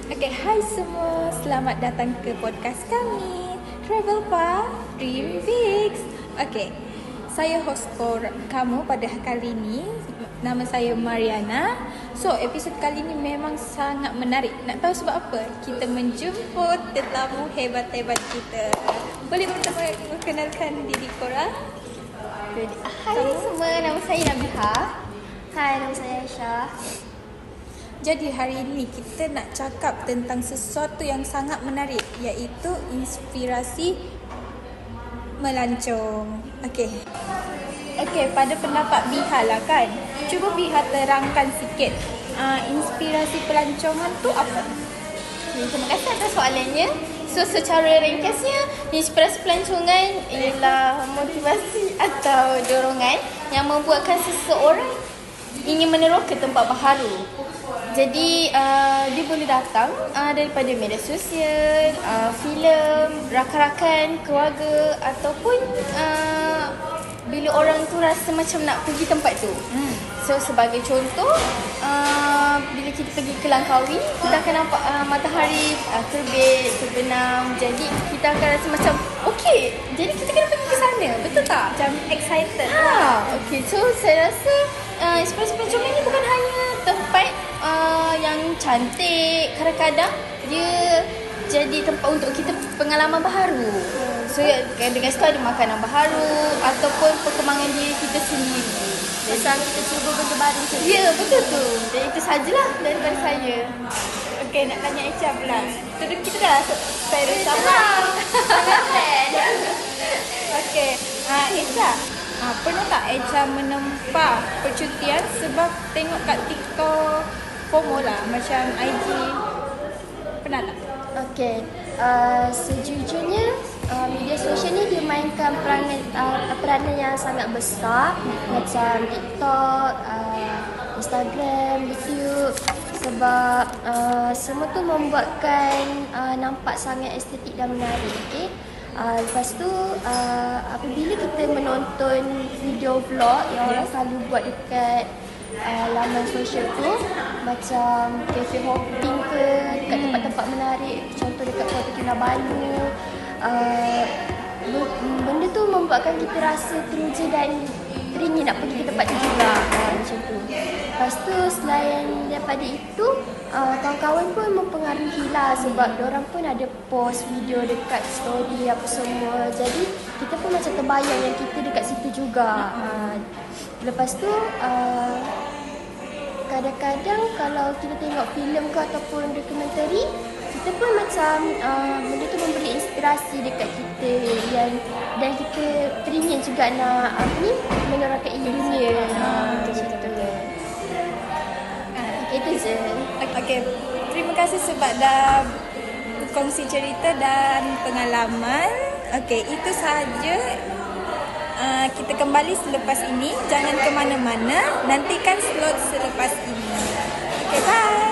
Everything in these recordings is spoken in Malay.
Okay, hai semua. Selamat datang ke podcast kami, Travel Pa Dream Bigs. Okay, saya host kamu pada kali ini. Nama saya Mariana. So, episod kali ini memang sangat menarik. Nak tahu sebab apa? Kita menjemput tetamu hebat-hebat kita. Boleh memperkenalkan diri korang? Hai semua, nama saya Nabiha. Hai, nama saya Aisyah. Jadi hari ini kita nak cakap tentang sesuatu yang sangat menarik, iaitu inspirasi melancong. Okey, pada pendapat Biha lah kan. Cuba Biha terangkan sikit inspirasi pelancongan tu apa? Terima kasih atas soalannya. So, secara ringkasnya, inspirasi pelancongan ialah motivasi atau dorongan yang membuatkan seseorang ingin meneroka tempat baharu. Jadi, dia boleh datang daripada media sosial, filem, rakan-rakan, keluarga ataupun bila orang tu rasa macam nak pergi tempat tu. So, sebagai contoh, bila kita pergi ke Langkawi, kita akan nampak matahari terbit, terbenam. Jadi, kita akan rasa macam, okay, jadi kita kena pergi ke sana. Betul tak? Macam excited. Okay, so saya rasa inspirasi pelancongan ni bukan hanya tempat yang cantik. Kadang-kadang dia jadi tempat untuk kita pengalaman baharu. So dengan situ ada makanan baharu ataupun perkembangan diri kita sendiri. Pasal kita cuba benda baru macam Ya, betul tu. Dan itu sajalah daripada saya. Okey, nak tanya Aisyah pula. Kita dah saya sama. Okey, Aisyah, pernah tak Aisyah menempa percutian sebab tengok kat TikTok FOMO lah, macam IG? Pernah tak? Okey, sejujurnya media sosial ni dia mainkan peranan yang sangat besar macam TikTok, Instagram, YouTube. Sebab semua tu membuatkan nampak sangat estetik dan menarik. Okay? Lepas tu apabila kita menonton video vlog yang orang selalu buat dekat laman sosial tu, macam cafe hopping ke dekat tempat-tempat menarik, contoh dekat Kota Kinabalu, benda tu membuatkan kita rasa teruja dan teringin nak pergi ke tempat tu juga, macam tu. Lepas tu selain daripada itu, kawan-kawan pun mempengaruhi lah sebab diorang pun ada post video dekat story apa semua. Jadi kita pun macam terbayang yang kita dekat situ juga. Lepas tu kadang-kadang kalau kita tengok filem ke ataupun dokumentari, kita pun macam benda tu memberi inspirasi dekat kita dan kita teringin juga nak meneroka dunia. Itu je. Okey, terima kasih sebab dah kongsi cerita dan pengalaman. Okey, itu sahaja. Kita kembali selepas ini. Jangan ke mana-mana. Nantikan slot selepas ini. Okey, bye.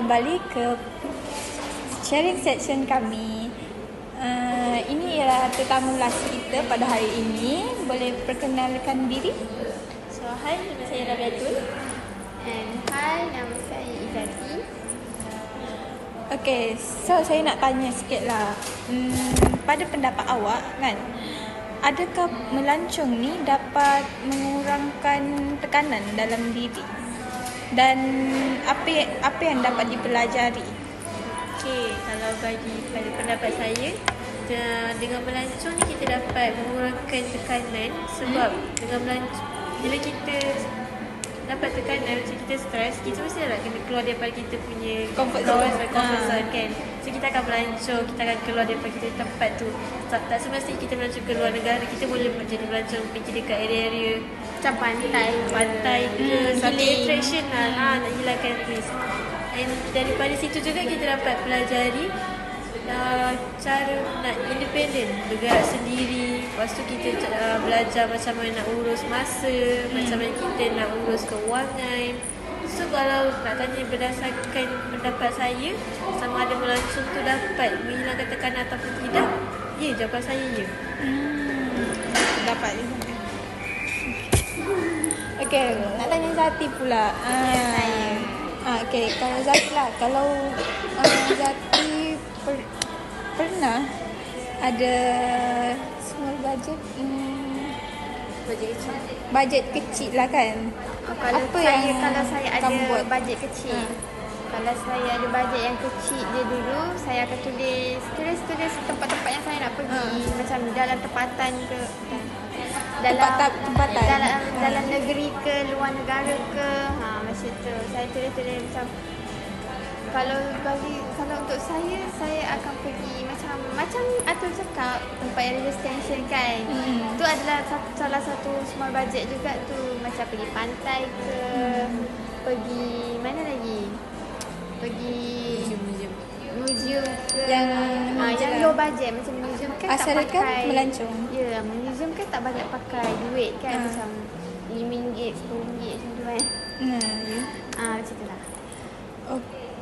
kembali ke sharing section kami. Ini ialah tetamu last kita pada hari ini. Boleh perkenalkan diri? So, hi, nama saya Rabiatul. And hi, nama saya Izzati. Okay, so saya nak tanya sikit lah. Pada pendapat awak kan, adakah melancong ni dapat mengurangkan tekanan dalam diri? Dan apa yang dapat dipelajari? Okey, kalau bagi pada pendapat saya, dengan melancong ni kita dapat mengurangkan tekanan sebab dengan melancong, bila kita dapat tekanan, macam kita stres, kita mesti nak kena keluar daripada kita punya Comfort zone. comfort zone kan. So kita akan melancong, kita akan keluar daripada kita tempat tu. Tak semestinya kita melancong ke luar negara, kita boleh jadi melancong pergi dekat area-area Macam pantai ke, satu healing. attraction lah, nak hilangkan risk. And daripada situ juga kita dapat pelajari cara nak independent, bergerak sendiri. Lepas tu kita belajar macam mana nak urus masa, macam mana kita nak urus keuangan. So kalau nak tanya berdasarkan pendapat saya, sama ada melancong tu dapat menghilangkan tekanan ataupun tidak, ya, jawapan saya ya. Dapat. Okay, nak tanya Zati pula. saya. Okay, kalau Zati lah, kalau Zati pernah ada small budget, bajet kecil lah kan? Kalau Apa saya, yang kalau saya ada kamu buat? bajet kecil, kalau saya ada bajet yang kecil je dulu, saya akan tulis tempat-tempat yang saya nak pergi, macam dalam tempatan ke, Tempatan. dalam negeri ke, luar negara ke, macam tu. Saya tulis macam kalau untuk saya akan pergi macam Atul cakap, tempat yang resistance kan. Tu adalah salah satu small budget juga tu, macam pergi pantai ke, pergi mana lagi? Pergi museum ke, yang low budget macam museum kan Asalkan tak pakai melancong. Ya, museum kan tak banyak pakai duit kan, macam RM5, RM10 macam tu kan. Macam tu lah.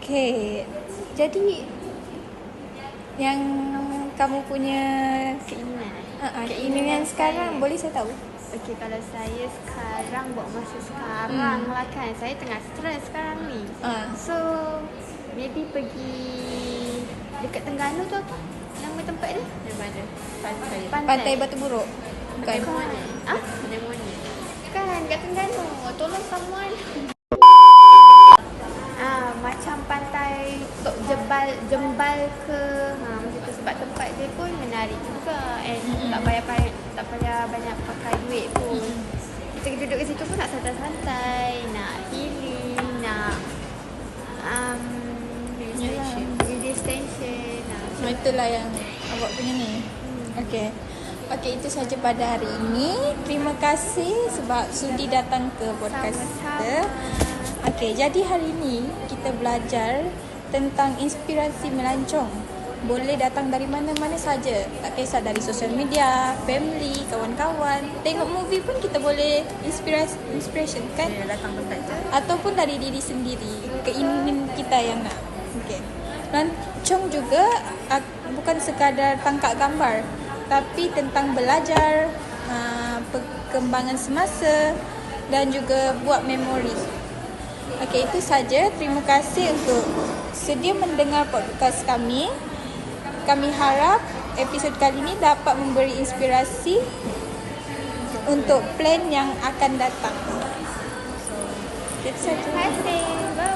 Okay, jadi yang kamu punya keinginan sekarang boleh saya tahu? Okey, kalau saya sekarang buat masa sekarang lah kan, saya tengah stres sekarang ni. So maybe pergi dekat Terengganu tu, apa nama tempat dia? Yang mana? Pantai Batu Buruk? Bukan. Pneumonia. Kan dekat Terengganu. Tolong someone. Macam pantai Tok Jembal ke, macam tu, sebab tempat dia pun menarik juga, and tak payah banyak pakai duit pun. Kita duduk kat situ pun nak santai-santai, nak healing, nak relaxation. Itulah yang awak punya ni. Okay, itu saja pada hari ini. Terima kasih sebab sudi datang ke podcast kita. Okay, jadi hari ini kita belajar tentang inspirasi melancong. Boleh datang dari mana-mana saja. Tak kisah dari sosial media, family, kawan-kawan. Tengok movie pun kita boleh inspiration kan? Datang tempat je. Ataupun dari diri sendiri, keinginan kita yang nak. Okay. Melancong juga bukan sekadar tangkap gambar, tapi tentang belajar, perkembangan semasa dan juga buat memori. Okey, itu saja. Terima kasih untuk sedia mendengar podcast kami. Kami harap episod kali ini dapat memberi inspirasi untuk plan yang akan datang. Itu saja. Terima kasih. Bye.